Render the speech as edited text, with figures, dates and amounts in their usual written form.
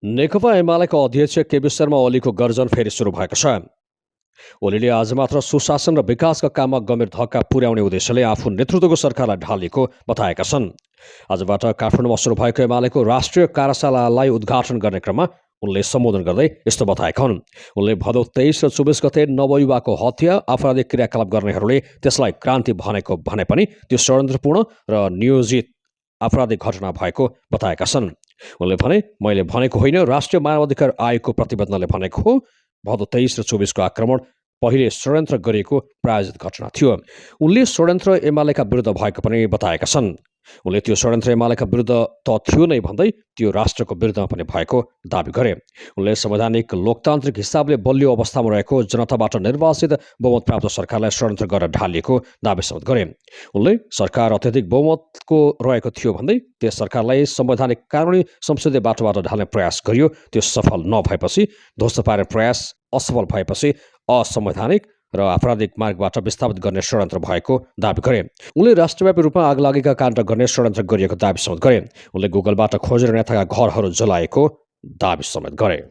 नेकपा एमालेका अध्यक्ष केपी शर्मा ओलीको गर्जन फेरि सुरु भएको छ। ओलीले आज मात्र सुशासन र विकासका काममा गम्भीर धक्का पुर्याउने उद्देश्यले आफू नेतृत्वको सरकारलाई ढालेको बताएका छन्। आजबाट काठमाडौँमा सुरु भएको एमालेको राष्ट्रिय कार्यशालालाई उद्घाटन गर्ने क्रममा उनले सम्बोधन गर्दै यस्तो बताएका हुन्। उनले भदौ 23 र 24 गते नवयुवाको हत्या आपराधिक क्रियाकलाप गर्नेहरूले त्यसलाई क्रान्ति भनेको भने पनि त्यो षड्यन्त्रपूर्ण र नियोजित आपराधिक घटना भएको बताएका छन्। उनले भने, मैले भनेको होइन, राष्ट्रिय मानवाधिकार आयोगको प्रतिवेदनले भनेको हो। भदौ 23 र 24 को आक्रमण पहिले षड्यन्त्र गरिएको प्रायोजित घटना थियो। उनले षड्यन्त्र एमालेका विरुद्ध भएको पनि बताएका छन्। उनले त्यो षड्यन्त्र एमालेका विरुद्ध त थियो नै भन्दै त्यो राष्ट्रको विरुद्धमा पनि भएको दावी गरे। उनले संवैधानिक लोकतान्त्रिक हिसाबले बलियो अवस्थामा रहेको जनताबाट निर्वाचित बहुमत प्राप्त सरकारलाई षड्यन्त्र गरेर ढालिएको दावी समेत गरे। उनले सरकार अत्यधिक बहुमतको रहेको थियो भन्दै त्यस सरकारलाई संवैधानिक कानुनी संसदीय बाटोबाट ढाल्ने प्रयास गरियो। त्यो सफल नभएपछि, ध्वस्त पार्ने प्रयास असफल भएपछि असंवैधानिक र आपराधिक मार्गबाट विस्थापित गर्ने षड्यन्त्र भएको दावी गरे। उनले राष्ट्रव्यापी रूपमा आगलागीका काण्ड गर्ने षड्यन्त्र गरिएको दावी समेत गरे। उनले गुगलबाट खोजेर नेताका घरहरू जलाएको दावी समेत गरे।